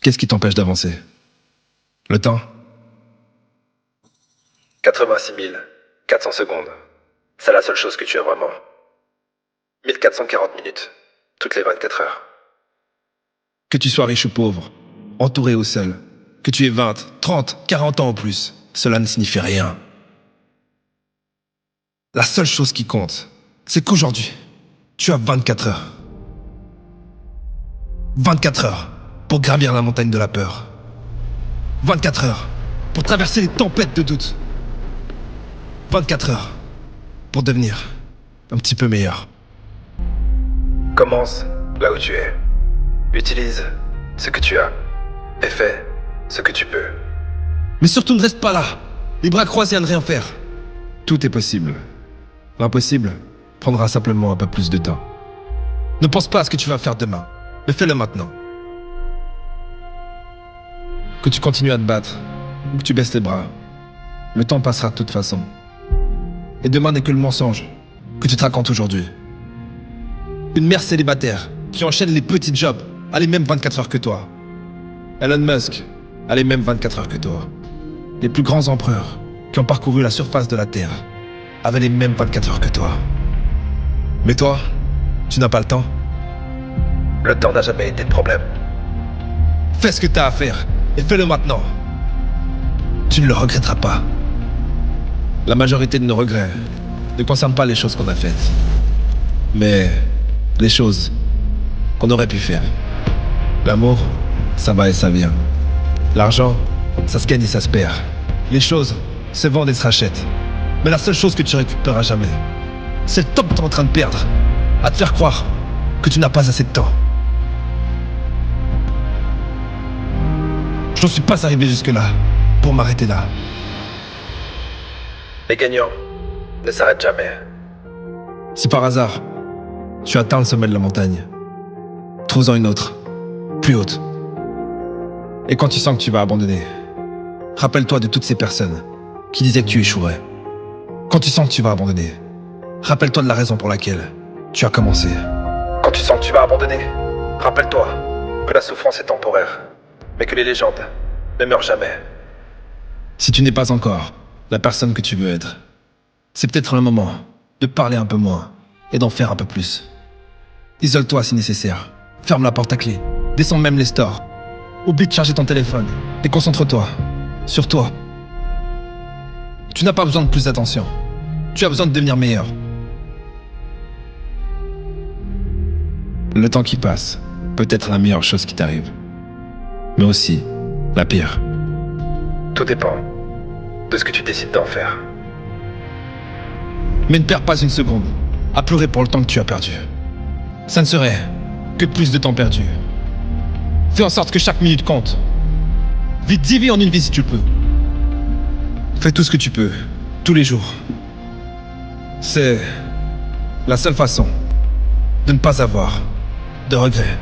Qu'est-ce qui t'empêche d'avancer? Le temps? 86 400 secondes. C'est la seule chose que tu as vraiment. 1440 minutes. Toutes les 24 heures. Que tu sois riche ou pauvre, entouré ou seul, que tu aies 20, 30, 40 ans ou plus, cela ne signifie rien. La seule chose qui compte, c'est qu'aujourd'hui, tu as 24 heures. 24 heures pour gravir la montagne de la peur. 24 heures pour traverser les tempêtes de doute. 24 heures pour devenir un petit peu meilleur. Commence là où tu es. Utilise ce que tu as. Et fais ce que tu peux. Mais surtout ne reste pas là, les bras croisés à ne rien faire. Tout est possible. L'impossible prendra simplement un peu plus de temps. Ne pense pas à ce que tu vas faire demain, mais fais-le maintenant. Que tu continues à te battre, ou que tu baisses les bras, le temps passera de toute façon. Et demain n'est que le mensonge que tu te racontes aujourd'hui. Une mère célibataire qui enchaîne les petits jobs a les mêmes 24 heures que toi. Elon Musk a les mêmes 24 heures que toi. Les plus grands empereurs qui ont parcouru la surface de la Terre avaient les mêmes 24 heures que toi. Mais toi, tu n'as pas le temps. Le temps n'a jamais été de problème. Fais ce que t'as à faire et fais-le maintenant. Tu ne le regretteras pas. La majorité de nos regrets ne concernent pas les choses qu'on a faites, mais les choses qu'on aurait pu faire. L'amour, ça va et ça vient. L'argent, ça se gagne et ça se perd. Les choses se vendent et se rachètent. Mais la seule chose que tu récupéreras jamais, c'est le temps que tu es en train de perdre à te faire croire que tu n'as pas assez de temps. Je ne suis pas arrivé jusque-là pour m'arrêter là. Les gagnants ne s'arrêtent jamais. Si par hasard, tu atteins le sommet de la montagne, trouve-en une autre, plus haute. Et quand tu sens que tu vas abandonner, rappelle-toi de toutes ces personnes qui disaient que tu échouerais. Quand tu sens que tu vas abandonner, rappelle-toi de la raison pour laquelle tu as commencé. Quand tu sens que tu vas abandonner, rappelle-toi que la souffrance est temporaire, mais que les légendes ne meurent jamais. Si tu n'es pas encore la personne que tu veux être, c'est peut-être le moment de parler un peu moins et d'en faire un peu plus. Isole-toi si nécessaire. Ferme la porte à clé. Descends même les stores. Oublie de charger ton téléphone et concentre-toi sur toi. Tu n'as pas besoin de plus d'attention. Tu as besoin de devenir meilleur. Le temps qui passe peut être la meilleure chose qui t'arrive, mais aussi la pire. Tout dépend de ce que tu décides d'en faire. Mais ne perds pas une seconde à pleurer pour le temps que tu as perdu. Ça ne serait que plus de temps perdu. Fais en sorte que chaque minute compte. Vis 10 vies en une vie si tu le peux. Fais tout ce que tu peux, tous les jours. C'est la seule façon de ne pas avoir de regrets.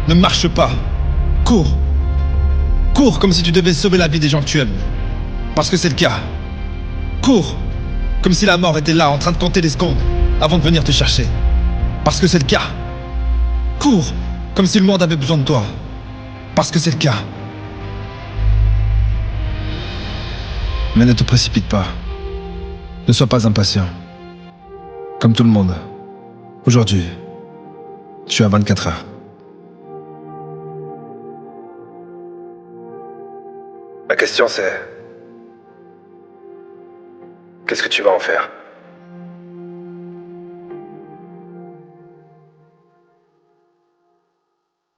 Ne marche pas. Cours. Cours comme si tu devais sauver la vie des gens que tu aimes. Parce que c'est le cas. Cours comme si la mort était là en train de compter les secondes avant de venir te chercher. Parce que c'est le cas. Cours comme si le monde avait besoin de toi. Parce que c'est le cas. Mais ne te précipite pas. Ne sois pas impatient. Comme tout le monde. Aujourd'hui, tu as 24 heures. La question c'est... qu'est-ce que tu vas en faire ?